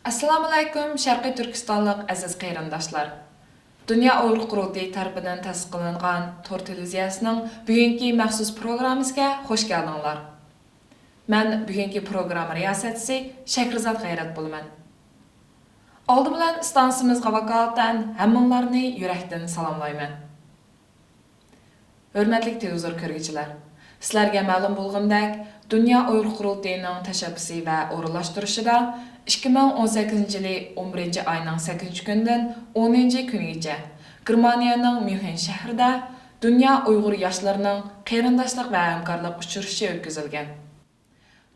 Assalomu alaykum, Sharqiy Turkistonlik aziz qarindoshlar. Dunyo Uyg'ur qurultiyi tarafidan tasdiqlangan Tor televiziyasining bugungi maxsus programmasiga xush keldinglar. Men bugungi program riyosatchisi Shakrizod G'ayrat bo'laman. Oldi bilan stansimizga vakolatan hammanglarni yurakdan salomlayman. Hurmatli televizor ko'ruvchilar, sizlarga ma'lum bo'lgandek, Dunyo Uyg'ur qurultiyining tashabbusi va o'rinlashtirishida 2018 yili 11 ayning 8 kunidan 10 kunigacha Germaniyaning Myunxen shahrida Dunyo Uyg'ur yoshlarining qarindoshlik va hamkorlik uchrashuvi o'tkazilgan.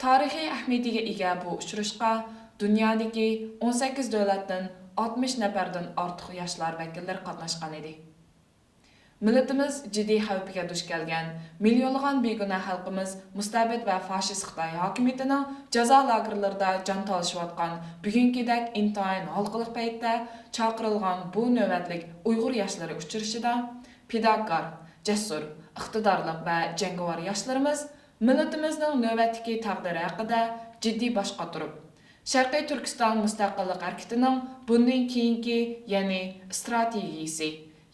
Tarixiy ahamiyatiga ega bu uchrashuvga dunyodagi 18 davlatdan 60 nafardan ortiq yoshlar vakillari qatnashgan edi. Millatimiz jiddiy xavfga duch kelgan, millionlagan begunoh xalqimiz mustabid va fashist Xitoy hokimiyatining jazo lagerlarida jon talashayotgan bugünkidek intayin halqiliq paytda chaqirilgan bu navbatlik Uyg'ur yoshlari uchrashida pidagog, jasur, iqtidorli va jangovar yoshlarimiz millatimizning navbatdagi taqdiri haqida jiddiy bosh qotirib, Sharqiy Turkiston mustaqillik harakatining bundan keyingi, ya'ni strategiyasi,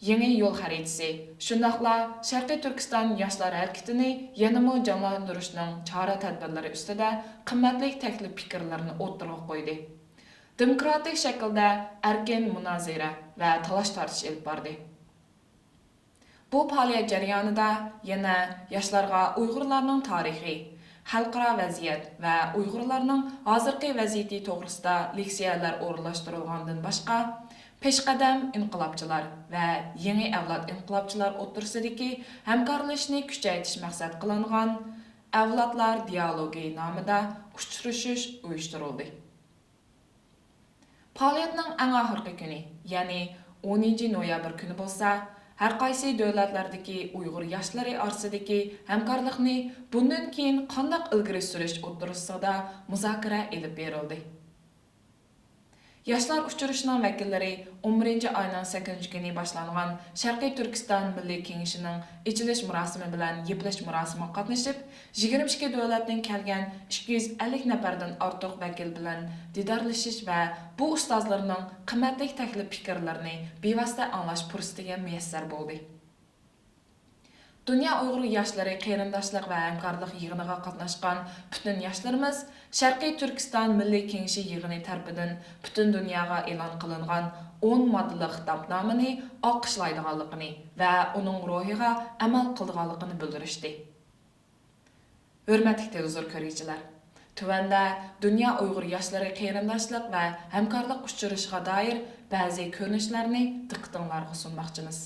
yangi yo'l xaritasi, shundaqla Sharqiy Turkiston yoshlar harakatini yanada jonlantirishning chora-tadbirlari ustida qimmatli taklif fikrlarni o'tirg'a qo'ydi. Demokratik shaklda erkin munozara va talash-tortish olib bordi. Bu faoliyat jarayonida yana yoshlarga Uyg'urlarning tarixi, xalqaro vaziyat va Uyg'urlarning hozirgi vaziyati to'g'risida leksiyalar o'rinlashtirilgandan boshqa peshqadam inqilobchilar va yangi avlod inqilobchilar o'rtasidagi hamkorlashishni kuchaytirish maqsad qilingan avlodlar dialogi nomida uchrashuv uyushtirildi. Faoliyatning eng oxirgi kuni, ya'ni 10 noyabr kuni bo'lsa, har qaysi davlatlardagi Uyg'ur yoshlari orasidagi hamkorlikni bundan keyin qanday ilgari surish o'rtasida muzokara olib berildi. Yoshlar uchrashuvining vakillari 11 ayning 8 kuni boshlangan Sharqiy Turkiston Milliy Kengashining ichilish murosimi bilan yeplish murosimiga qatnashib, 22 davlatdan kelgan 250 nafardan ortiq vakil bilan didorlashish va bu ustozlarning qimmatli taklif fikrlarini bevosita anglash fursatiga muyassar bo'ldi. Dunyo Uyg'ur yoshlari qarindoshlik va hamkorlik yig'iniga qatnashgan butun yoshlarimiz Sharqiy Turkiston Milliy Kengashi yig'ini tarafidan butun dunyoga e'lon qilingan 10 moddali xitobnomani olqishlaydiganligini va uning ruhiga amal qilganligini bildirishdi. Hurmatli televizor ko'ruvchilar, tuvanda Dunyo Uyg'ur yoshlari qarindoshlik va hamkorlik uchrashuviga doir ba'zi ko'rinishlarni diqqatingizga sunmoqchimiz.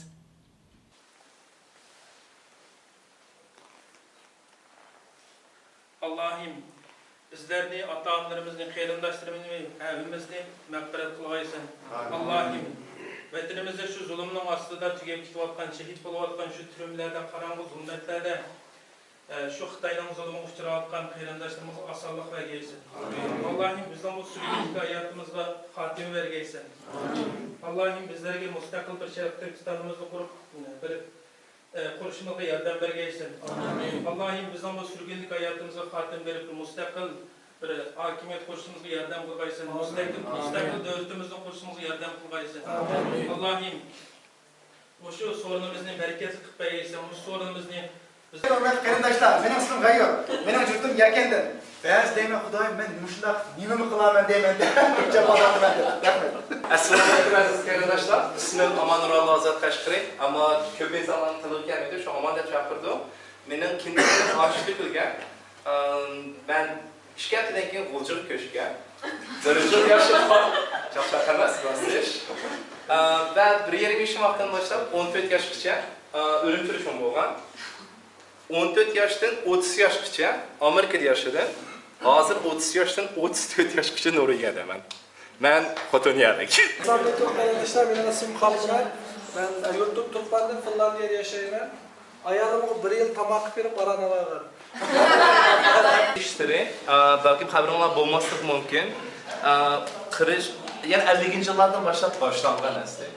Allah'ım bizlerini, ata-analarımızı, qarindoshlarimizni, evimizni mağfiret kılgaysın. Allah'ım vatanimizde şu zulümün aslında tügep ketayotgan, şehit bolayotgan şu türümlerde, qarang'u zulmetlerde şu Xitoyning zulmüne uchrayotgan qarindoshlarimiz osonlik bergaysin. Allah'ım bizden bu sürgünlük hayatımızga xatima bergaysin. Allah'ım bizlerge mustaqil bir Sharqiy Turkistonimizni qurishimizga yordam bergaysin. Allah'ım bizden bu sürgünlük hayatımıza xatim berip mustaqil bir hakimiyet qurishimizga yordam qilgaysin. Mustaqil davlatimizni qurishimizga yordam qilgaysin. Allah'ım şu sorunumuzni bereketli qilib bergaysin. Bu sorunumuzni Hurmatli qarindoshlar, mening ismim G'ayyor. Mening yurtim Yarkandan. Ba'zi deyman, Xudoyim, men mushundoq nimani qilaman deyman deb javob berdim. Rahmat. Assalomu alaykum aziz qarindoshlar. İsmim Aman Nuralloh Azat Qashqari, ammo ko'pincha zamon tilgan edi, shu Aman deb chaqirdim. Mening kimligim oshlik qilgan. Men ishkatidan keyin g'uljiq ko'chgan. Darajat yashab chaqchaq emas, basish. Va bir yerga ishim vaqtdan boshlab 14 yoshgacha o'lim turishim bo'lgan. 14 yoshdan 30 yoshgacha Amerikada yashadim. Hozir 30 yoshdan 34 yoshgacha Norvegiyadaman. Men Xotoniyalik. Hurmatli qarindoshlar, mening ismim Xalqlar. Men yurtim Turkmandan Finlandiyada yashayman. Ayolimga 1 yil tomoq berib baranalar. İşleri, belki xabaringlar bo'lmasligi mumkin. Qirish, ya'ni 50-yillardan boshlab boshlangan asli.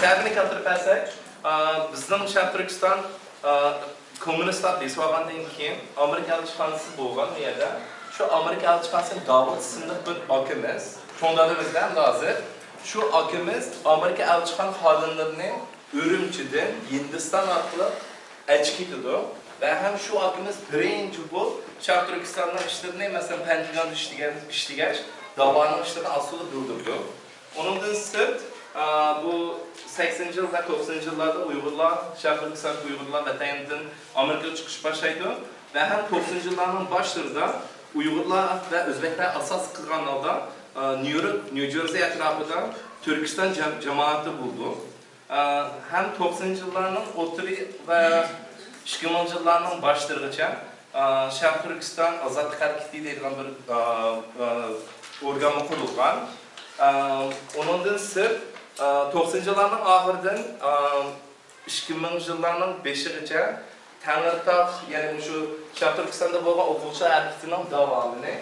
Sababini keltirib bersak, bizning Sharqiy Turkiston kommunistlar desib olgandan keyin Amerikalik ishxonasi bo'lgan bu yerda. Şu Amerika elçixanasının Davud isimli bir akimiz, çoğunlarımızdan da hazır. Şu akimiz Amerika elçixan xodimlarini Ürümçi'den Hindistan arqılı elçi tutdu. Ve hem şu akimiz birinci bu Şarq Türkistan'dan işlerini mesela Pentagon iştigaç davanın işlerini asılı durdurdu. Onundan sırt bu 80. yılda 90. yıllarda Uygurlar, Şarq Türkistan Uygurlar vatanidan Amerika'ya çıkış başlaydı. Ve hem 90. yılların başlarında Uygurlar ve Özbekler asas kılgan halda New Jersey etrafında Türkistan cemaati buldu. Hem 90. yılların oturi ve 2000 yıllarının başlarıca Şarq Türkistan Azadlık Hareketi deyilgan bir organı kurulgan. Onundan sırt 90. yıllarının ahırdan 2000 yıllarının 5'igacha Tangirtaq, yani şu Şarq Türkistan'da bo'lgan o'quvchi harakatining davomini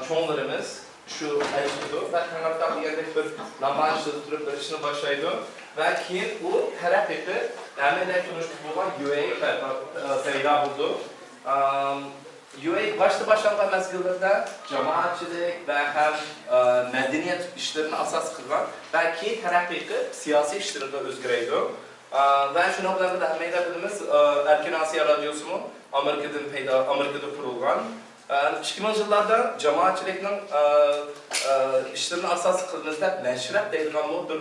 cho'nglarimiz shu aytdi va Tangirtaq degandek bir namoyishda turib bir ishni boshlaydi va keyin u taraqqiyotda amaliyot turishib bo'lgan UA paydo bo'ldi. UA boshlangan mezgillarda jamoatchilik va ham madaniyat ishlarini asos qilgan va keyin taraqqiyotga siyosiy ishlarga o'zgaraydi. Ve şuna bilen de hammaylar bilamiz, Erkin Asiya Radyosu'nun Amerika'da kurulgan. 2000 yıllarda cemaatçilikning işlerini asas qilganida Nashrab deyilgan bir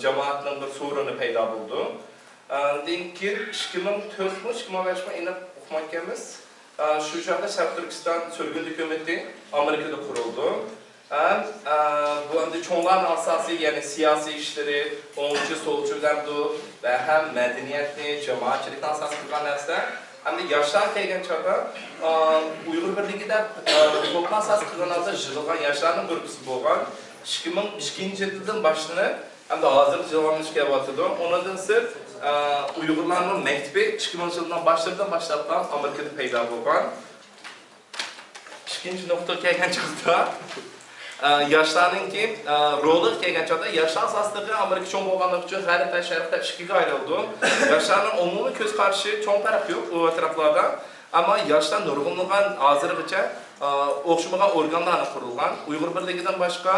cemaatning bir so'rini paydo bo'ldi. Keyin 2004-2005 inib o'qimayotganmiz. Shu joyda Şarq Türkistan Sürgün Hükümeti Amerika'da kuruldu. Bu hem de çoğunların asası yani siyasi işleri, onuncu solcu ve hem medeniyetli, cemaatçilikten asas kılgan narsa hem de yaşlar kelgen çağda Uygur Birliği'de toplum asas kılgan narsa jığılgan yaşlarının grubusu bolgan 2002 yıldan başlanıp hem de hazır jığılganmış kelyapti. Ondan sırt Uygurlarning mektebi 2000 yıldan başlap Amerika'da paydo bo'lgan. İkinci nokta kelgan çağda yoshlarninki roli kelgan chog'da yoshlar asosida Amerika cho'ng bo'lganligi uchun g'arb va sharqda ikkiga ayrildi. Yoshlarning umumiy ko'z qarashi cho'ng taraf yo'q u taraflarda, ammo yoshlar nurg'unligan hozirgacha o'xshamagan organlarni qurilgan. Uyg'ur birligidan boshqa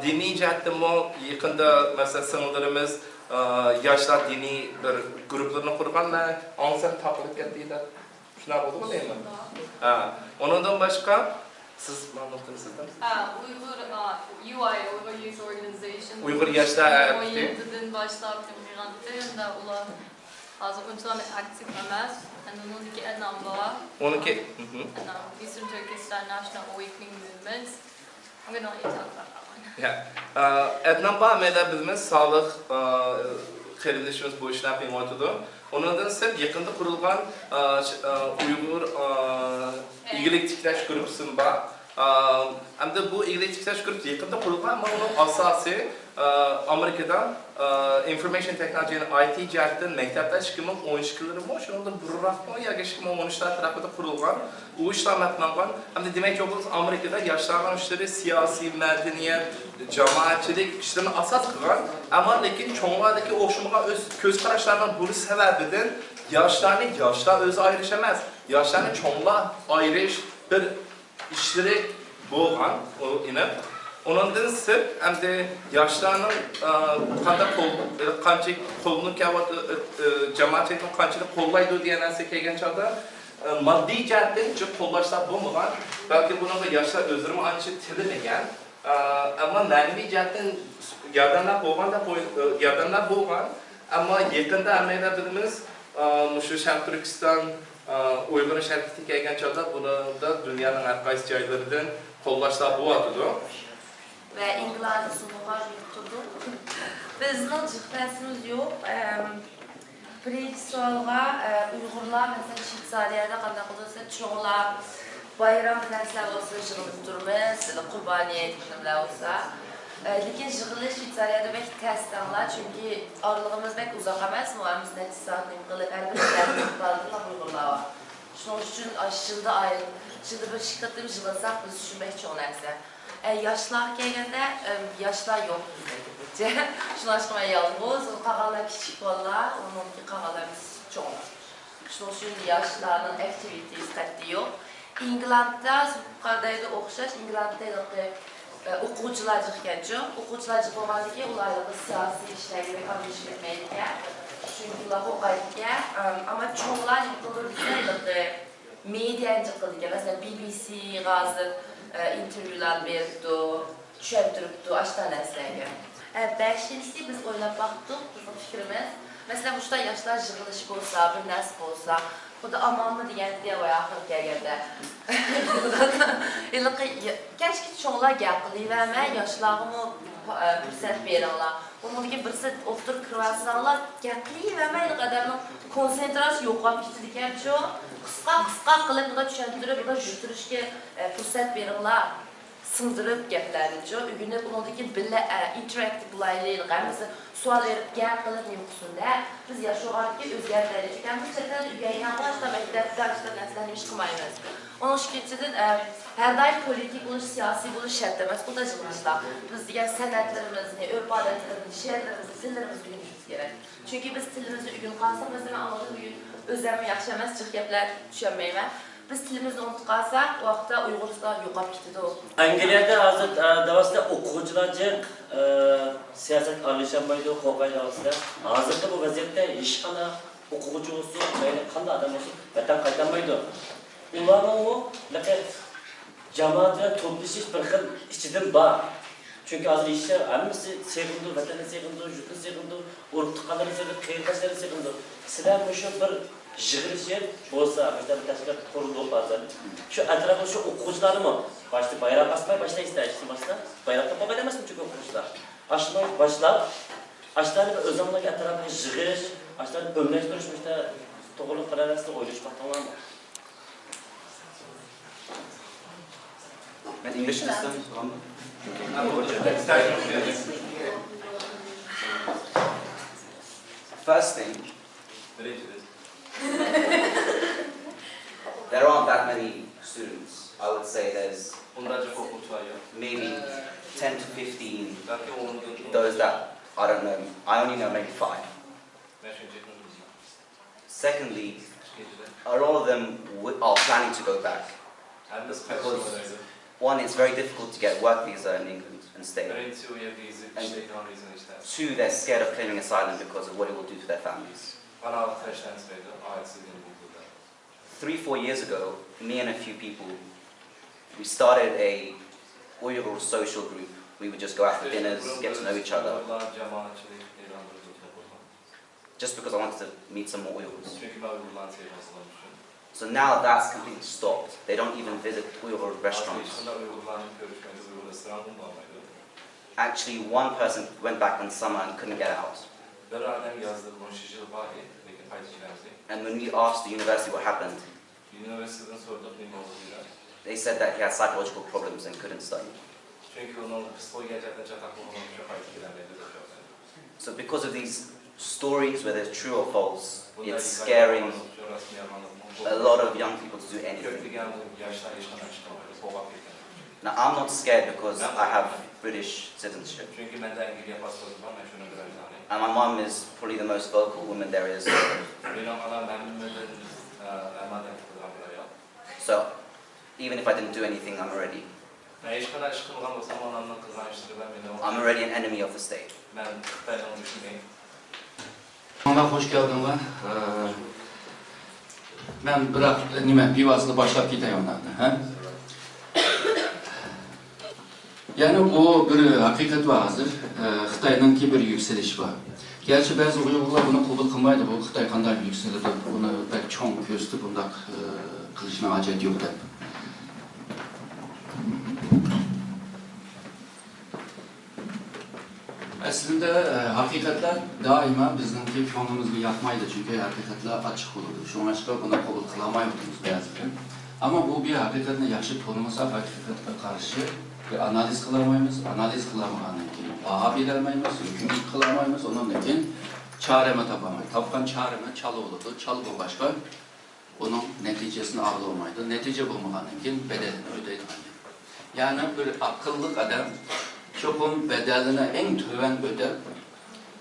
diniy jihatdan yaqinda masalan singillarimiz yoshlar diniy bir guruhlarni qurgan va onsam topilib ketdi. Shunaqa bo'ldimi deyman? Ondan boshqa siz ma'lumotlarsizmi? Uyghur UI, Uyghur Youth Organization. Uyghur Yaşlar Hareketi. Oyundan başlap temizledi da ular hazır bunlar aktif emas. Onunki enam var. Onunki. Eastern Turkestan National Awakening Movement. I'm gonna talk about that one. Ya, Etnam ba bizimiz sağlık xerilişimiz bu işini yapıyordu. Ondan sonra yakında kurulgan Uygur İyilik Tiklaş Grubu'sun var. Hem de bu İyilik Tiklaş Grubu yakında kurulgan ama onun asası Amerika'dan Information Technology IT cihattan mektepte 2012 yılları mı? Şunun da burrakma ya 2013 tarafında kurulgan. Bu işler yapılan hem de demek yokuz Amerika'da yaşlanan işleri siyasi, medeniyet, cemaatçilik işlerini asas kılan ama lakin çoğunlardaki okşamağa öz göz kararlarından bunu sebebinden yaşlar özü ayrışamaz. Yaşlarını çoğunluğa ayrış bir işleri boğan o inip. Ondan sırf hem de yaşlarının kanca kolunu cemaatçilikten kançılık kollaydı diye nerse kelgen çağda maddi cihetten çok kollaşlar bulmadan belki bunun da yaşlar özürümü anca tilemeyen ama manevi cihetten yardanlar boğan ama yakında emeğine bilimiz şu Şarq Türkistan Uygur şarkıtı kelgen çağda bunu da dünyanın her kaysi caylarından kollaşlar boğadıdı. Ve İngilizce sunular yurttudu. Bizning jihatimiz yo'q. Birinchi savolga Uyg'urlar mesela Shveysariyada qanday qilsa cho'g'lar bayram narsalar bo'lsa yig'ilib turmiz, qurboniyat kunlar bo'lsa. Lekin yig'ilish Shveysariyada bek tasdiqlar chunki oralig'imiz bek uzoq emas, muamiz netisatning qilib har bir tartiblardan Uyg'urlar bor. Shuning uchun yilda bir shirkatim yig'ilsak biz uchun bek cho'ng narsa. Yaşlar kelganda yaşlar yo'q bizda. Shuning uchun yolg'iz, qag'alar kichik bolalar, uningki qag'alarimiz cho'ng. Shuning uchun yoshlarning aktivitesi qat'iy yo'q. İngiltere'de yuqoridagi o'xshash Ingilteradagi o'quvchilar chiqqancha, o'quvchilar chiqqanligi ularga siyosiy ishlarga qatnashish ketmaydigan. Chunki ular o'qiydigan, ammo cho'nglar yuqoridagi media chiqqanligi, masalan BBC g'azib intervyular berdi, tushuntiribdi ashta narsalarga. Beshinchisi biz o'ylab baktık, bizim fikrimiz. Mesela bu yaşlar yığılış olsa, bir nasip olsa, bu da aman mı diyen diye o yakın gelgende. Keşke çoğunlar gəqliyi və mən yaşlarımı fürsət verirlər. Onun ki birisi oturup kırvarsınlar, gəqliyi və mən qədərin konsentrasiya yoxab gitdikən çox, qısqa qılıb bu da düşəndürüb, bu da jütürüş ki fürsət verirlər. Sındırıp gəplərince, ügünü bunun ki belə interaktiv bulaylarıyıq. Mesela sual verip gəl qılıb mümküsündə biz yaşayarıq ki özgərlərəcəkən bu çətən ügəyinə başda məktəbdə açda nəslənmiş qımayımız. Onun şirkətçinin hər daim politik buluş, siyasi buluş şərt deməz. Bu da cılmışlar. Biz digər sənətlərimizni, örf adətlərimizi, şəhərlərimizi, dillərimizi bilmemiz gerek. Çünki biz dilimizi ügün qalsaq, mesela anladım bugün özləmi yaxşı emas, çıx gəplər düşənməyimə. Biz tilimizni unutub qalsaq, o vaxtda Uyğuristan yoxab getdi o. Angliyada hozir davasida o'quvchilarcha siyosat aralashmaydi, huquqiy davasida. Hozirda bu vaziyatda hech qanday o'quvchi bo'lsin, qanday odam bo'lsin, vatan qaytarmaydi. Ularning u jamoat bilan to'plashish bir xil ichidan bor. Chunki hozir ishlar hammasi sevindi, vatanni sevindi, yurtni sevindi, urug' tuqqanlarni sevindi, qiyinchiliklarni sevindi. Sizlar shu bir yig'ilishi bo'lsa, bizda bir tashkilot qurildi hozir. Shu atrofda shu o'quvchilarmi boshda bayroq asmay boshlaysiz, ishlamasa, bayroqqa qo'yib emasmi chunki o'quvchilar. Ashuni boshlab, ashlarni o'zimlarga atrofga yig'ilish, ashlarni o'mlashtirish bizda to'g'ri qarorasida o'ylashmoq to'g'rimi? Ben English desem, tamam. First thing, there aren't that many students. I would say there's maybe 10 to 15. Those that I don't know. I only know maybe 5. Secondly, a lot of them are planning to go back. Because one, it's very difficult to get work visa in England and stay. And two, they're scared of claiming asylum because of what it will do to their families. 3-4 years ago, me and a few people, we started a Uyghur social group. We would just go out for dinners, get to know each other. Just because I wanted to meet some more Uyghurs. So now that's completely stopped. They don't even visit Uyghur restaurants. Actually, one person went back in summer and couldn't get out. And when we asked the university what happened, they said that he had psychological problems and couldn't study. So because of these stories, whether it's true or false, it's scaring a lot of young people to do anything. Now, I'm not scared because I have British citizenship. And my mom is probably the most vocal woman there is. So, even if I didn't do anything, I'm already an enemy of the state. Hoş geldinler. Ben bırak bir vazda başlap gideyim onlardan. Yani bu bir hakikat var hazır. Xitay'dan ki bir yükseliş var. Gerçi bazı Uygurlar bunu kabul kılmaydı. Bu Xitay kanday yükseldi. Bunu pek çok göstü bundak kılışına acayip yok da. Aslında hakikatler daima bizimki konumuzda yatmaydı çünkü hakikatler açık olurdu. Şu an açıkta buna kabul kılamayordunuz beyazken. Ama bu bir hakikatine yaxshi tanımasa hakikatga karşı bir analiz kılamayız, analiz kılamagandan keyin baha berolmaymiz, hüküm kılamayız, ondan keyin çaremi tapamayız. Tapkan çaremi çalı olurdu, çalı bu başka. Onun neticesini ağlamaydı. Netice bulmagandan keyin bedelini ödeydi. Yani bir akıllı adam çokum bedelini en töven ödep,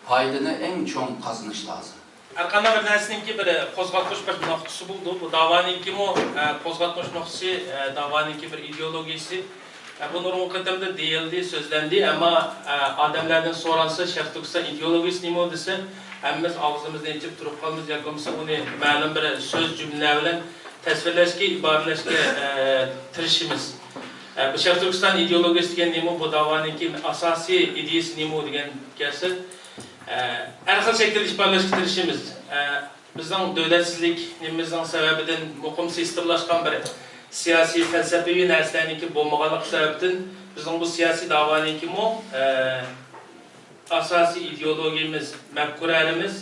paydını en çok kazanış lazım. Her qanday bir narsaningki bir qo'zg'atqich bir nuqtasi bo'ldi. Bu da'voninki-mu qo'zg'atqich nuqtasi, da'voninki bir ideologiyasi. Bu nurg'un qatamda deyildi, so'zlandi, ammo odamlardan so'ralsa, Sharq Turkiston ideologiyasi nima desa, hammamiz og'zimizni ochib turib qolamiz, yoki bo'lmasa uni ma'lum bir so'z jumla bilan tasvirlashga, iboralashga tirishimiz. Bu Sharq Turkiston ideologiyasi degan nima, bu da'voninki asosiy ideyasi nima degan kelsa, har xil shaklda iboralashga tirishimiz. Bizning davlatsizligimizning sababidan muqim sistemlashgan bir siyosiy falsafiy narsalarniki bo'lmaganligi sababdan bizning bu siyosiy da'voninki-mu asosiy ideologiyamiz, mafkuralarimiz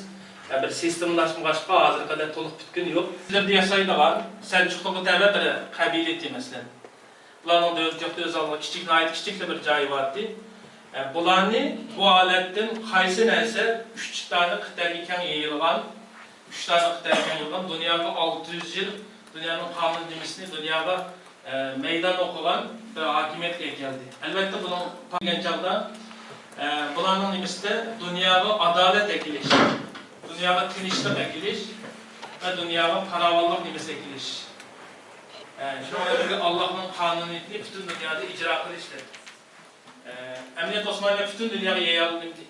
bir sistemlashmashqa hozir qadar to'liq bitgani yo'q. Sizlarda yashaydigan Selçukluga tabi bir qabilati masalan. Bularning davlatda o'z oldiga kichik bir joyi bordi. Bularni bu holatdan qaysi narsa 3 tane qit'aga keng yayilgan, 3 tane qit'aga keng yayilgan dunyoga 600 yil dünyanın kanun demisini dünyada meydan okulan bir hakimiyetle geldi. Elbette bunun gençalda bunların demisi de dünyada adalet ekiliş, dünyada tinçlik ekiliş ve dünyada paravallık demisi ekiliş. Şu an Allah'ın kanuniyetini bütün dünyada icra kılıştır. Emniyet Osmanlı bütün dünyada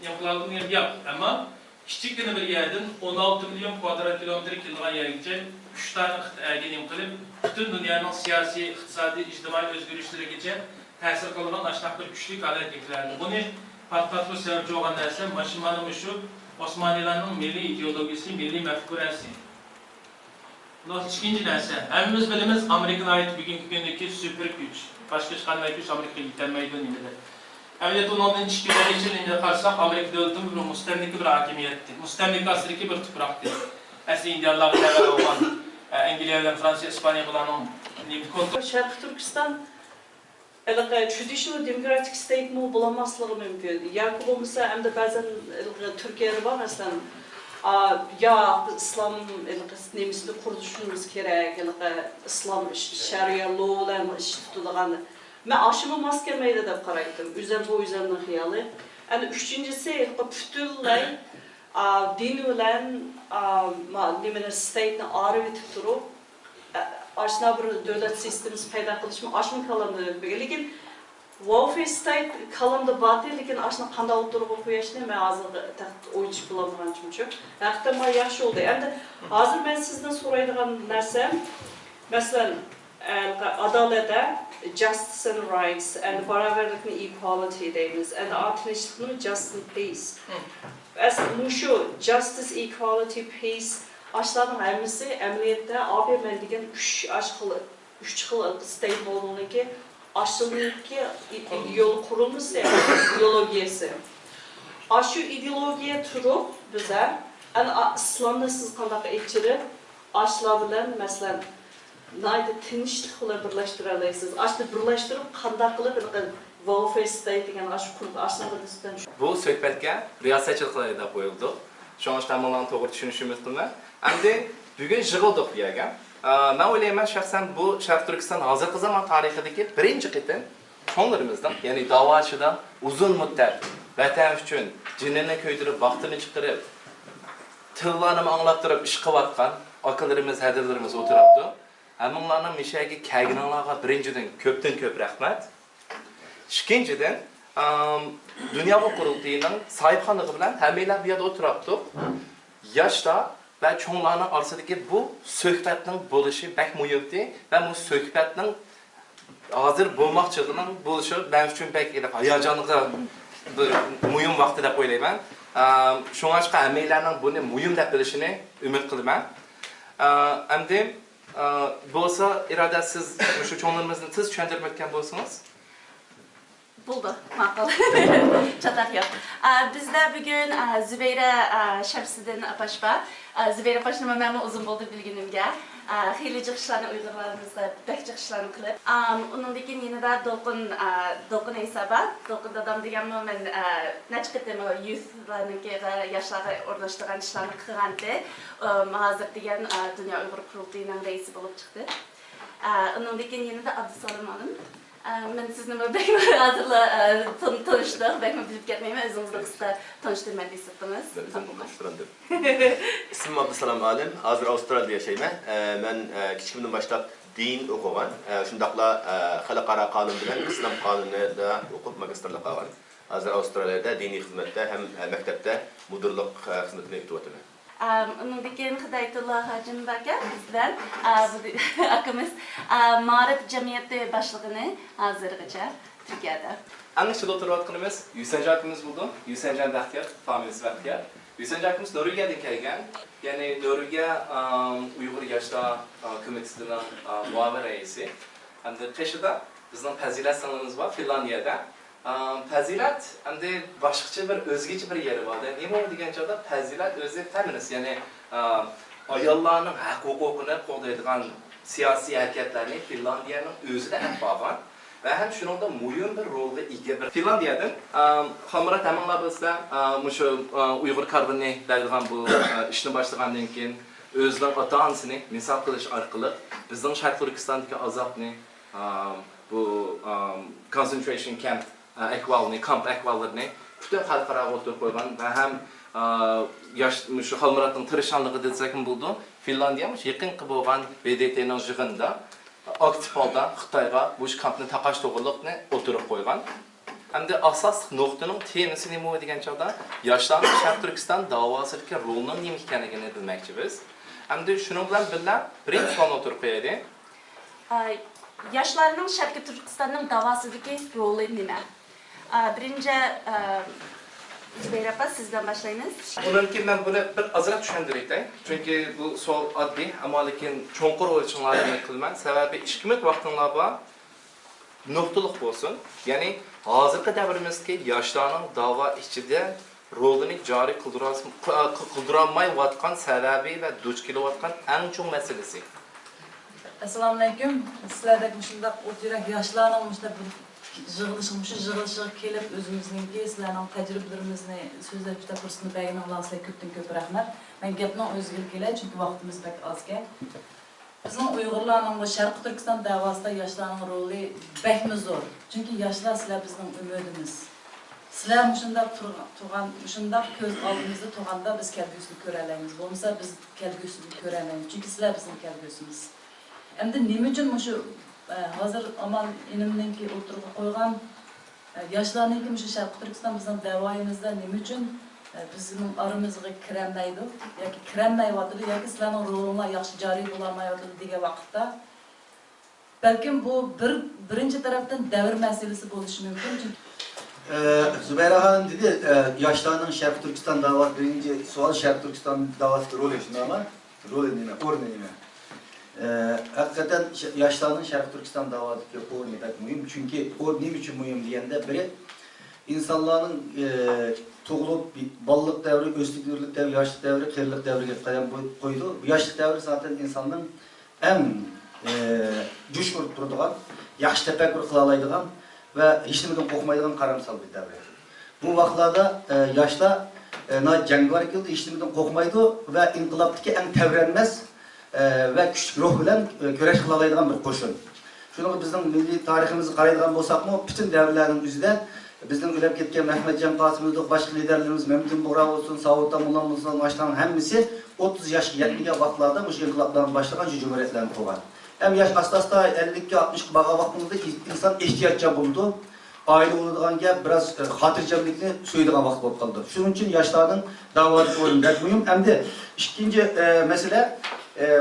yapılandığını yap ama küçük bir yerden 16 milyon kvadrat kilometre kilden yere gidecek. 3 tane qit'aga qilib, bütün dünyanın siyasi, iqtisadi, ijtimoiy o'zgarishlarga ta'sir qilgan ashnaq bir kuchli holat keltiradi. Buni patlatma sababchi bo'lgan narsa mana shu Osmoniylarning milliy ideologiyasi, milliy mafkurasi. Ikkinchi narsa, hammamiz bilamiz Amerikaga oid bugungi kundagi super kuch. Boshqa hech qanday kuch Amerikaga yetolmaydi deydi. Amaliyot 10-chi yilga qarasak, Amerika davlatining bir mustamlika bir hokimiyatdi. Mustamlika asriki bir tuproqdi. Asli Indiyalarga tabi olgan Angliya bilan Fransiya, Ispaniya bilan Sharq Turkiston traditional democratic state mu bo'lmasligi mumkin. Yoki bo'lmasa hamda ba'zan Turkiyada bor masalan ya islom nemisini qurishimiz kerak, islom shariya lovlarni ish tutadigan. Men aşımı mas kelmaydi deb qaraydim. Bu o'zimning xiyoli. Ana uchinchisi butunlay din bilan nimani state'ni arib etib turib, aşna bir davlat sistemasi paydo qilishmi aşmı kalamda lekin welfare state kalamda batil lekin aşna qanday o'tirib qo'yishni men hozir o'ychi bilolmaganchimcha. Haqiqatan men yaxshi oldu. Endi hozir men sizdan so'raydigan narsa masalan adaletda justice and rights and barabarlikni equality deymiz and tinchlikni justice and peace. As şu justice, equality, peace aşıların hammasi amaliyotda men degan 3 xil state bo'lganligi aşılınki yol kurulması ideologiyasi. Aşı ideologiya turib bize İslamda siz qanday aytchirib aşılar bilan masalan nayda tinchlik bilan birlashtira olasiz. Aşni birlashtirib qanday qilib welfare state degan bu suhbatga riyosatchilik qiladi deb qo'yildi. Sho'ng'ishlarni to'g'ri tushunishimiz bilan. Endi bugun yig'ildik bu yerga. Men o'ylayman shaxsan bu Sharq Turkiston hozirgi zamon tarixidagi birinchi qitim cho'nglarimizdan, ya'ni da'vochida uzun muddat vatan uchun jinini ko'ydirib, vaqtini chiqarib, tillarni anglab turib ish qilayotgan akalarimiz, hadirlarimiz o'tiribdi. Hammalarning mishaga kelganlarga birinchidan ko'p rahmat. İkinciden, Dünya Qurultayı'nın sahipxonligi bilan hammalar bu yerda o'tiribdi. Yoshlar va cho'nglarning orasidagi bu suhbatning bo'lishi bak muhimdi va bu suhbatning hozir bo'lmoqchiliginin bo'lishi men uchun bak hayajonli muhim vaqti deb o'ylayman. Shunga chiqib hammalarning buni muhim deb bilishini umid qilaman. Endi bo'lsa iroda siz shu cho'nglarimizni siz tushuntirib o'tgan bo'lsangiz buldu, maqul. Çatak yok. Bizde bugün Zübeyre Şemsi'den Paşba. Zübeyre Paşa'nın mənim uzun buldu bilginimge. Xeyli çıxışlarını uygurlarımızda, bək çıxışlarını qılıb. Onundaki yine de Dolqun Eysaba. Dolqun Dadam deganmi men neçə qitim youthlarnınki yaşları orlaşdırgan işlerini qılğandı. Hazır degan Dünya Uyghur Qurultayı'nın reisi bulup çıxdı. Onundaki yine de Abdüsalam Hanım. Ben sizinle bekme hazırla tanıştık. Bekme bilip gelmeyeyim. Özünüzü kısa tanıştırmak istettiniz. Bizim tanıştırandım. İsmim Abdüsalam Alim. Hazır Avustralya'da yaşayman. Ben kichikimden başlap din okugan. Şundaqla xalqara qanun bilen İslam qanunida o'qib magistrlik qilgan. Hazır Avustralya'da diniy xizmatda ham maktabda mudirlik xizmatini o'tayotaman. Undan Hidayetullah Hacım Baka bizden akımız Ma'rif Cemiyeti başlığını hazırgacha Türkiye'de. Anlaşıldı oturayotganimiz Yusencan akımız buldu. Yusencan Baxtiyar, familiyasi Baxtiyar. Yusencan akımız Norvegiyadan kelgan. Yani Norvegiya Uyg'ur yoshlar komitesining muavin raisi. Hamda Qashida bizning fazilat salonimiz bor Finlandiyada. Fazilat hamda boshqacha bir o'zgacha bir yeri bor. Nima degan joyda fazilat o'zi feminist, ya'ni ayollarning haq-huquqini qo'llaydigan siyosiy harakatlarni Finlandiyaning o'zida ham bo'lgan. Ve hem şununda muhim bir rolga ega bir Finlandiyadan hamıra tamamlab bilsa, şu Uyghur karbini deydigan bu ishni boshlagandan keyin o'zining ota-onasini misol qilish orqali bizning Sharq Turkistondagi azobni bu concentration camp ahvolini, kamp ahvollarini butun xalqaro o'tirib qo'ygan va ham yosh shu xalqlarning tirishchanligi desak bo'ldi. Finlandiya yaqinqi bo'lgan BDTning yig'inida aktif holda Xitoyga bu kampni taqash to'g'riliqni o'tirib qo'ygan. Hamda asosli nuqtaning temasi nima degan chog'da yoshlarning Sharq Turkiston da'vosidagi rolning nima ekanligini bilmoqchimiz. Hamda shuning bilan birga birinchi savol o'tirib qo'yaylik. Yaşlarının Şarkı Türkistan'ın davasidagi roli nima? Birinci Zübeyir apa sizden başlayınız. Bununki ben bunu bir azırak düşündüreyim. Çünkü bu savol adli ama lekin çoğunqur o'ychanlarni qilman. Sababi ishkimat vaqtinglarda nuqtaliq bo'lsin. Ya'ni hozirgi davrimizda yoshlarning da'vo ichida rolini joriy qildirolmayotgan sababi va duch kelayotgan eng chong masalasi. Assalomu alaykum. Sizlardagi shunday o'tirak yoshlarning yig'ilishga kelib o'zimizning sizlarning tajribalarimizni so'zlab bitta fursatni bergan Allohga ko'pdan ko'p rahmat. Men gapni o'zimga kelay, chunki vaqtimiz pek ozgan. Bizning Uyg'urlarning bu Sharq Turkiston davosida yoshlarning roli bekmi zo'r. Chunki yoshlar sizlar bizning umidimiz. Sizlar shunday ko'z oldimizda turganda biz kelgusini ko'ra olamiz. Bo'lmasa biz kelgusini ko'ra olmaymiz. Chunki sizlar bizning kelgusimiz. Endi nima uchun shu hozir amal inimniki o'tirib qo'ygan yoshlarniki shu Sharq Turkiston bizning da'voyimizda nima uchun bizning aramizga kirolmaydi yoki kirolmayotdi yoki sizlarning rolinglar yaxshi joriy bo'lolmayotdi degan vaqtda balkim bu birinchi tarafdan davr masalasi bo'lishi mumkin. Zübeyir Hanım dedi, yaşlarının Şark Türkistan davası, birinci sual Şark Türkistan davası rolü şimdi ama rolü neyme, ornu neyme. Hakikaten yaşlarının Şark Türkistan davasındaki ornu pek mühim. Çünkü o ne için mühim diyende biri insanların tuğulup ballık devri, özlük devri, yaşlık devri, kırlık devri kadar koydu. Bu yaşlık devri zaten insanın en cuş vurup durduğun, yaxşı tefekkür kılalaydıgan ve hiç nimeden korkmaydıgan karamsal bir devre. Bu vaktlarda yaşlar cengaver kıldı, hiç nimeden korkmaydı ve inkılaptaki en tevrenmez ve küçük ruh bilen köreş kılalaydıgan bir koşun. Şunu bizim milli tarihimizi qaraydigan bolsak mı, bütün devrlerin yüzünden bizden ölüp ketken Mehmet Can Qasım'ın başka liderlerimiz Memdin Burak olsun, Savut Amullah olsun, başlanan hemmisi 30 yaş yetmeye vaktlarda bu inkılapların başlayan cumhuriyetlerini kurgan. Hem yaş asla 50'ye 60 bağa vaktinde insan ihtiyatça buldu. Aile olduğundan gel biraz hatırcamlıkını söylediğin vakit olup kaldı. Şunun için yaşların davalık oyunu pek mühim. Hem de ikinci mesele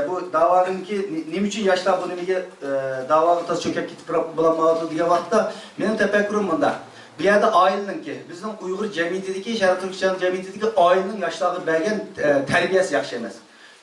bu davanın ki ne için yaşlar bunu niye davanın tas çöküp gidip bulamadı diye vakitte benim tefekkürüm bunda. Bir yerde ailenin ki bizim Uygur cemiyetindeki Şarkı Türkistan cemiyetindeki ailenin yaşları belgen terbiyesi yaxşı emas.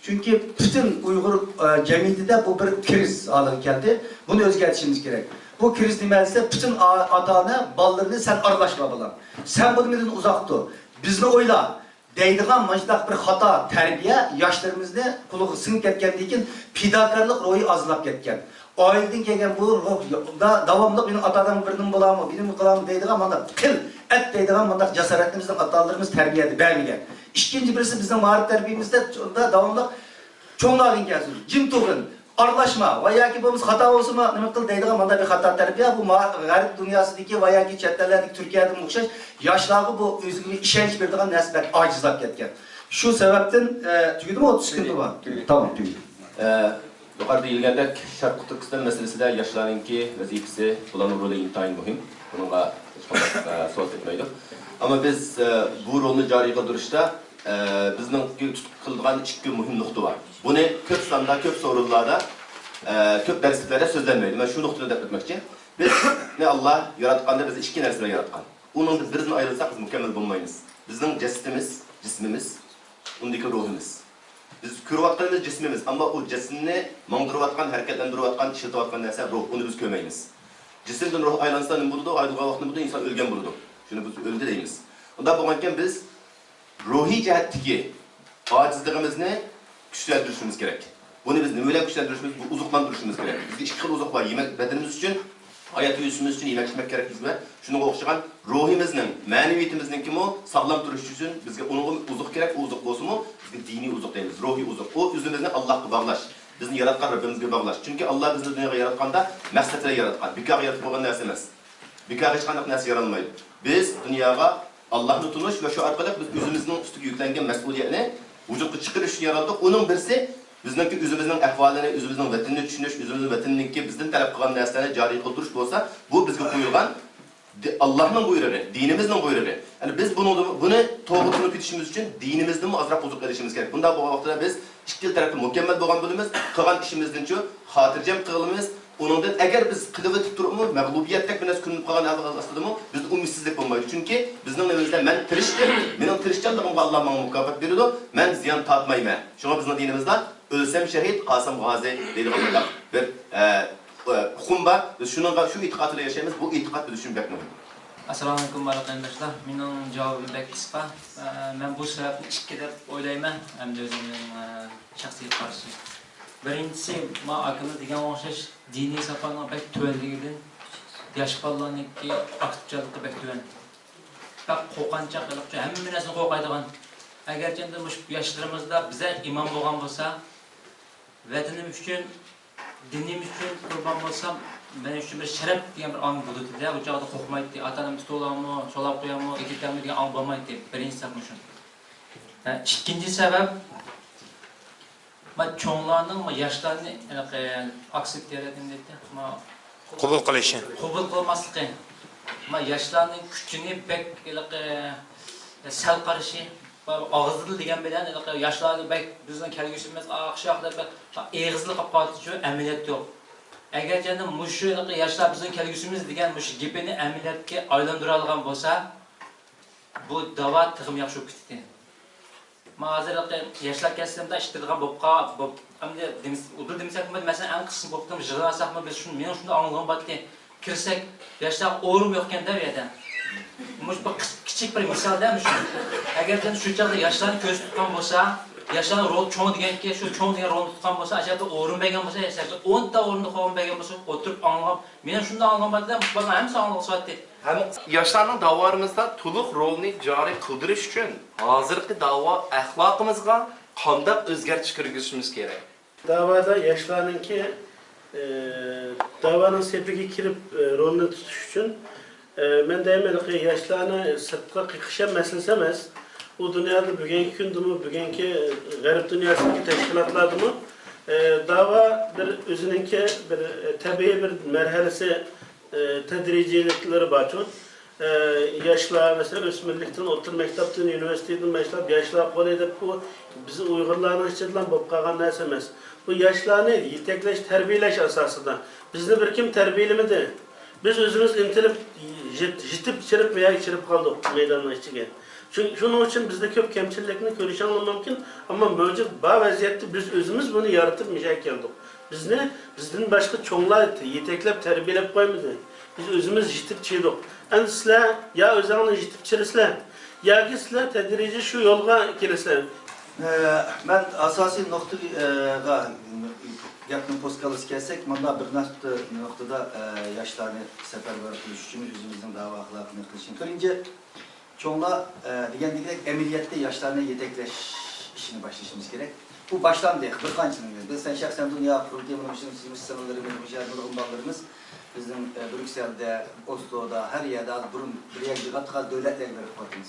Çünkü bütün Uygur cemiyetinde bu bir kriz haline geldi. Bunu özgertişimiz gerek. Bu kriz demelse bütün ata-ana ballarını sen arlaşma bilen. Sen bundan uzak dur. Bizni oyla. Deydiğen maçdak bir hata, terbiye yaşlarımızda kuluğu sınıp ketkendiği için fidakarlık ruhu azlap ketken. Aileden kelgen bu ruh da davamlı benim atadan birinin bulamı, benim kılamı deydiğen mandak kıl, et deydiğen mandak cesaretimizden atalarımız terbiyedi, vermeyken. İkinci birisi bizim mağarip terbiyemizde da davamlı çoğunluğun gelsin. Cim tuğun, aralashma va yoki bo'lmasa xato bo'lsa nima qil deydigan mana bir xato tarbiya bu g'arb dunyosidagi va yoki chet ellardagi Turkiyada o'xshash yoshlarga bu o'ziga ishonch beradigan narsa ojizlab ketgan. Shu sababdan tugidimi 30 sekund bor. Tamam, tugidi. Yuqorida deyilgandek, Sharq Turkiston masalasida yoshlarningki vazifasi, ularning roli intayin muhim. Bunga hech qanday so'z etmaydi. Ammo biz bu rolni joriy qildirishda bizning qilgan ikki muhim nuqta bor. Buni ko'p sonda, ko'p so'rovlarda, ko'p darsliklarda so'zlanmaydi. Men shu nuqtani deb o'tmoqchi. Biz ne Allah yaratganda bizni ikki narsa bilan yaratgan. Undan birini ayırsak biz mükemmel bulmayız. Bizning jasadimiz, jismimiz, undaki ruhimiz. Biz ko'rayotganimiz jismimiz, ammo u jismni mangdirayotgan, harakatlantirayotgan, ishlatayotgan narsa ruh. Uni biz ko'rmaymiz. Jismdan ruh aylansa nima bo'ladi? Ayrılgan vaqtda bo'ladi, inson o'lgan bo'ladi. Shuni biz o'ldi deymiz. Unda bo'lgankan biz ruhiy jihatdagi ojizligimizni kuchlantirishimiz kerak. Buni biz nima bilan kuchlantirishimiz, bu uzuqlantirishimiz kerak. Bizga ikki xil uzuq bor. Yemak badanimiz uchun, hayot yurishimiz uchun yemak yemek kerak bizga. Shunga o'xshagan ruhimizning, ma'naviyatimizning o sog'lom turish uchun bizga uni uzuq kerak, uzuq bo'lsa-mu, bizga diniy uzuq deymiz, ruhiy uzuq. O o'zimizni Allohga bog'lash, bizni yaratgan Rabbimizga bog'lash. Chunki Alloh bizni dunyoga yaratganda maqsad bilan yaratgan. Bekor yaratib bo'lgan narsa emas. Bekor hech qanday narsa yaratolmaydi. Biz dunyoga Allohni tunish va shu orqali biz o'zimizning ustiga yuklangan mas'uliyatni vujudga chiqarish uchun yaratdik. Uning birisi bizningki o'zimizning ahvolini, o'zimizning vatanini tushunish, o'zimizning vatanningki bizdan talab qilgan narsalarni joriy qildirish bo'lsa, bu bizga qo'yilgan Allohning buyrug'i, dinimizning buyrug'i. Ya'ni biz buni to'g'ri tushunib ketishimiz uchun dinimizdan ozroq uzuq qilishimiz kerak. Bunda bu vaqtda biz ikki tarafli mukammal bo'lgan bo'lamiz, qilgan ishimizdan-chi xotirjam qilamiz. Onundan agar biz qilib o'tib turibmi, mag'lubiyatdek bir narsa ko'rinib qolgan asladimi, bizda umidsizlik bo'lmaydi. Chunki bizning nimamizda men tirishdim, mening tirishchanligimga Alloh menga mukofot beradi, men ziyon tortmayman. Shunga bizning dinimizda o'lsam shahid, qolsam g'ozi deydigan bir hukm bor. Biz shunga shu e'tiqod bilan yashaymiz. Bu e'tiqod biz uchun muhim. Assalomu alaykum qarindoshlar. Mening javobim bek qisqa. Men bu sababni ikki deb o'ylayman, hamda o'zimning shaxsiy qarashim. Birinchisi, ma akamiz degan o'xshash diniy safarning bek tuvanligidan yosh bolalarniki aktivligi bek tuvan. Bak qo'rqancha qilib, hamma narsani qo'rqaydigan. Agarchi endi mush yoshlarimizda biza imom bo'lgan bo'lsa, vatanim uchun, dinim uchun qurbon bo'lsam, men uchun bir sharaf degan bir ong bo'ladi-da. Bu chog'da qo'rqmaydi. Atanam tutolammi, solab qo'yammi, ekitammi degan ong bo'lmaydi. Birinchi sabab shu. Ikkinchi sabab cho'nglarning yoshlarni aksepteradim deydi. Qabul qilishi. Qabul qilmasligi. Yoshlarning kuchini bek sal qarishi, og'izli degan bilan yoshlarni bek bizning kelgusimiz oqshoqda eg'izli qilib qolishi uchun amaliyot yo'q. Agar endi mushu yoshlar bizning kelgusimiz degan mush gapini amaliyotga aylantira olgan bo'lsa, bu da'vo tig'im yaxshi bo'lib ketdi. Men hozir yoshlar kesimda ishtirgan bo'lib, hamda udur demasakmi, masalan, eng qismi bo'ldim, jig'lasakmi, biz shuni men shunda anglagan bo'ldi. Kirsak, yoshlar o'rim yo'q ekan-da bu yerda. Mush bir kichik bir misolda shu. Agar shu chog'da yoshlarni ko'z tutgan bo'lsa, yoshlar rol cho'ng deganki, shu cho'ng degan rolni tutgan bo'lsa, ajabda o'rin bergan bo'lsa, yoshlar 10 ta o'rinda qo'yib bergan bo'lsa, o'tirib anglab, men shunda anglagan bo'ldi, bana hamma anglashadi. Ham yoshlarning da'vorimizda to'liq rolni joriy qildirish uchun hozirgi da'vo axloqimizga qanday o'zgartirish kirgizishimiz kerak? Da'voda yoshlarningki da'voning sepiga kirib rolni tutish uchun men deymanki yoshlarni sirtqa qiqishab masalasi emas. Bu dunyoda bugungi kundami, bugungi g'arb dunyosidagi tashkilotlardami da'vo bir o'zininki bir tabiiy bir marhalasi tedriciylikleri bachun. Yaşlar mesela ösmirlikten, otur mektepten, üniversiteden başlap yaşlar kol edip bu bizi Uygurların içinden bop kalgan narsa emas. Bu yaşlarını yetekleş, terbiyeleş asasında. Bizni bir kim terbiyelemedi. Biz özümüz intilip, jitip çirip veya çirip kaldık meydanın içine. Çünkü şunun için bizde köp kemçillikini görüşen mümkün ama mevcut bağ vaziyette biz özümüz bunu yaratıp mişak geldik. Bizden başka çoğunlar yeteklep, terbiyelep koymadı. Biz özümüz jitip çiğdik. En sizler ya özünü jitip çirisler, ya ki sizler tedrici şu yolga girisler. Ben asasi noktada yakın postkalısı kelsek, bunda bir noktada yaşlarını seferber kılış için, özümüzün dava ahlakını kılış için. Birinci, çoğunlar degendeki emniyette yaşlarına yetekleş işini başlayışımız gerek. Bu başlandı. Bir kançının. Biz sen şahsen dünya kurulduğu bizim sınırlarımız, mücadelelerimiz bizim Brüksel'de, Oslo'da, her yerde burun bir yerde katkı devletlerle verip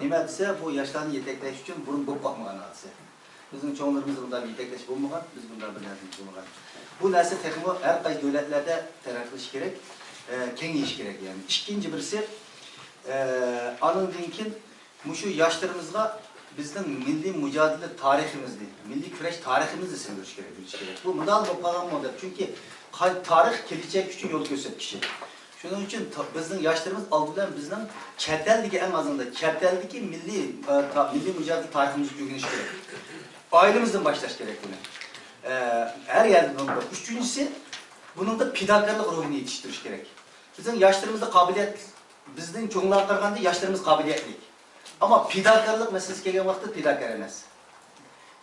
nima desa bu yaşlarını yetekleş için burun bo'lib bakmagan hadise. Bizim çoğunlarımız bundan yetekleş bulmagan, biz bundan bir narsa bulmagan. Bu narsa tekmo her qaysi devletlerde taraqqi gerek, kengeyiş gerek yani. İkinci birisi anın dinkin muşu yaşlarımızga bizden milli mücadele tarihimizdi, milli küreş tarihimizi seviriş gerek. Bu müdahale yapılan model. Çünkü tarih gelecek için yol göstergisi. Şunun için bizim yaşlarımız aldılar bizden çerteldeki en azından çerteldeki milli mücadele tarihimizi görgünüş gerek. Ailemizden başlaş gerek bunu. Her yerde bunun var. Üçüncüsü bunun da pidakarlık ruhunu yetiştiriş gerek. Bizim yaşlarımızda kabiliyet, bizden çoğunluğa karşında yaşlarımız kabiliyetli. Ama pidakarlık meselesi gelen vakti pidakar emas.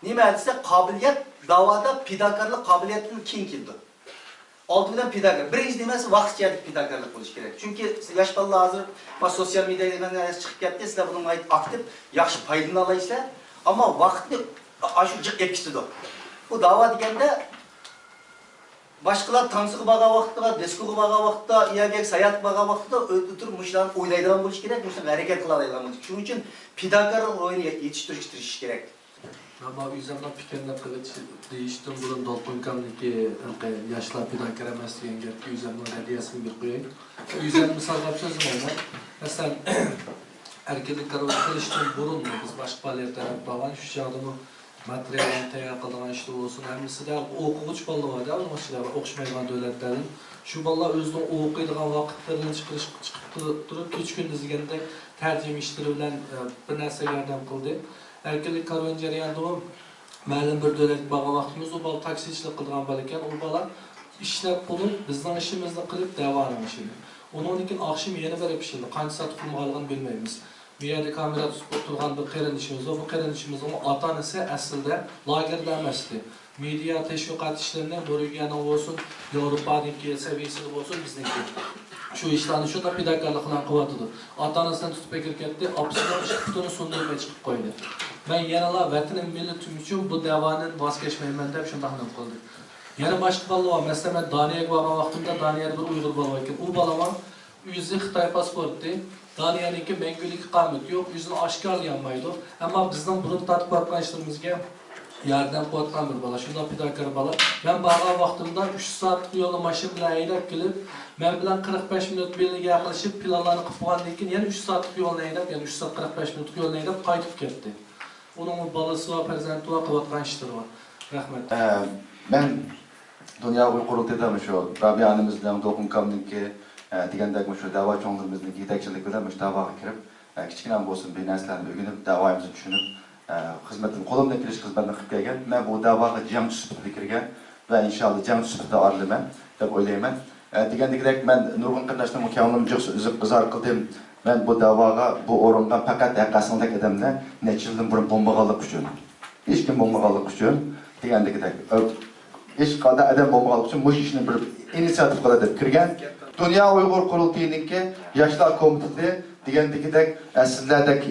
Nima desa kabiliyet davada pidakarlık kabiliyetini kim kildi? Altından pidakar. Birinci demesi vaqtçılık pidakarlık bo'lish kerak. Çünkü yaş balla hazır sosyal medyada chiqib ketdi, sizlar bunun aktif, yaxshi foydalana olasizlar. Ama vaqtni aşu jiq etkisidi. Bu dava deganda başkalar tansiq baga vaqtida, diskuga baga vaqtida, yoki sayat baga vaqtida o'tirib mushlarni o'ylaydigan bo'lish kerak, mushlarni harakat qiladigan bo'lish. Shuning uchun pidakarlık o'yini yetiştirish kerak. Ama üzerinden fikirler kılıç değiştim bunun dolkunkamdaki yaşlar pidakar emas degan gapga üzerinden hediyesini bir qo'ying. Üzerinden misalga sözüm olmay. Mesela erkeklik kararı kılıştan burun biz başka faaliyetlere bağlan şu şadımı materyalini tayyor qilgan işte olsun. Hemisi de o'quvchi bolalar var da, o'qishmaydigan davlatlardan. Şu bolalar o'zining o'qiydigan vaqtlarini chiqib turib kech kunduz deganda tarjima ishlari bilan bir narsa yordam qildi. Erkeklik kararı jarayonida ma'lum bir davlat bo'lgan vaqtimiz u bola taksichilik qilgan bola ekan, u bola ishlab pulib bizning ishimizni qilib davolanishi. Undan keyin oqshom yana berib ishini qancha soat qilganligini bilmaymiz. Bu yerda kamera tutib turgan bir qarindishimiz bor. Bu qarindishimizning ota-onasi aslida lagerda emasdi. Media tashviqot ishlarini Burgana bo'lsin, Yevropadagi saviyasida bo'lsin bizniki. Şu işlerini şunda pidakarlık bilan qilyotdi. Ota-onasidan tutib ketdi, opasidan chiqibtini sundirmay chiqib qo'ydi. Men yana vatanim millatim uchun bu da'vodan voz kechmayman deb shunday qildi. Yana boshqa bolalar var. Mesela men Daniyaga borgan vaqtimda Daniyada bir Uyg'ur bola ekan. U bola o'zi Xitoy pasporti, Daniyaniki mangulik iqomat yo'q, o'zini oshkorlamaydi. Ammo bizning burun tatbiq qilishimizga yordam qilayotgan bir bola. Shunday pidakar bola. Men borgan vaqtimda 3 soatlik yo'lni mashina bilan haydab kelib, men bilan 45 minut birga yaqinlashib, planlarni qilib qo'ygandan keyin yana 3 soatlik yo'lni haydab, yana 3 soat 45 minutlik yo'lni haydab qaytib ketdi. Onun balası va farzandi va qilayotgan ishlari bor. Rahmat. Ben Dünya Uyghur Kurultayı'da şu Rabia annemiz bilan Dolkunkam'daki degandek şu dava çoğunlarımızın yetakçilik bilan şu davaga kirib, kichkina bo'lsin bir narsalarni o'rganib, davoimizni tushunib, xizmatini qo'limdan kelish xizmatini qilib kelgan. Men bu davoga jang sifatida kirgan va inshaalloh jang sifatida arilaman deb o'ylayman. Degandek men nurg'un qatnashdim, mukammal izhor qildim. Men bu davoga, bu o'ringa faqat haqqasindagi odamlar necha yildan burun bo'lmaganlik uchun, hech kim bo'lmaganlik uchun degandek hech qanday adam bo'lmaganlik uchun bu ishni bir inisiativ qiladi deb kirgan. Dünya Uyghur Kurultayı'nınki Yaşlar Komiteti degandek sizlardek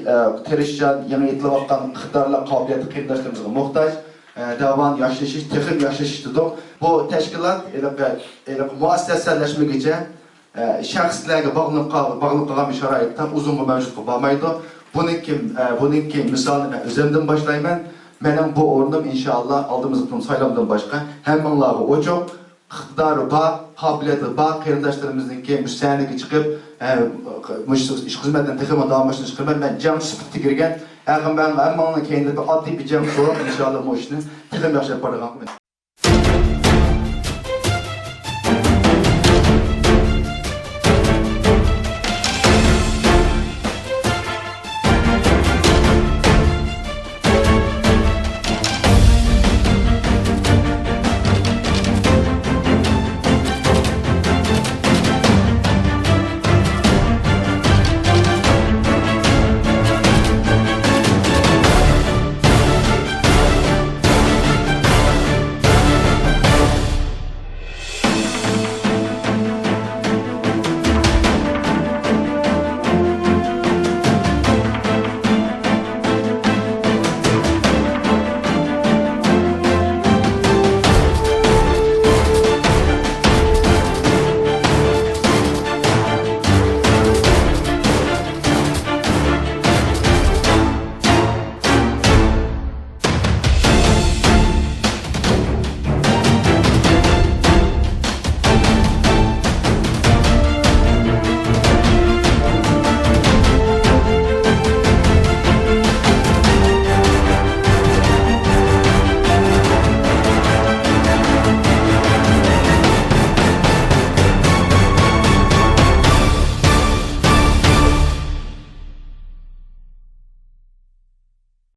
tirishchan, yangi yetilayotgan iqtidorli qobiliyatli qarindoshlarımizga muhtoj. Davan yaşashish, texnik yaşashish dedik. Bu tashkilot muassasalashmaguncha shaxslarga bog'liq qolgan sharoitda uzun mavjud bo'lmaydi. Buningki misolni men o'zimdan boshlayman. Mening bu o'rnim inshaalloh oldimizda saylovdan boshqa hammalarga ochiq, iqtidori bor, qobiliyati bor qarindoshlarimizningki musaniga chiqib, ish xizmatidan texnik davomlashni chiqarman. Men jang sifatida kirgan. Ben hammaning keyinda oddiy bir jang so'rab inshaalloh bu ishni texnik yaxshilab borganman.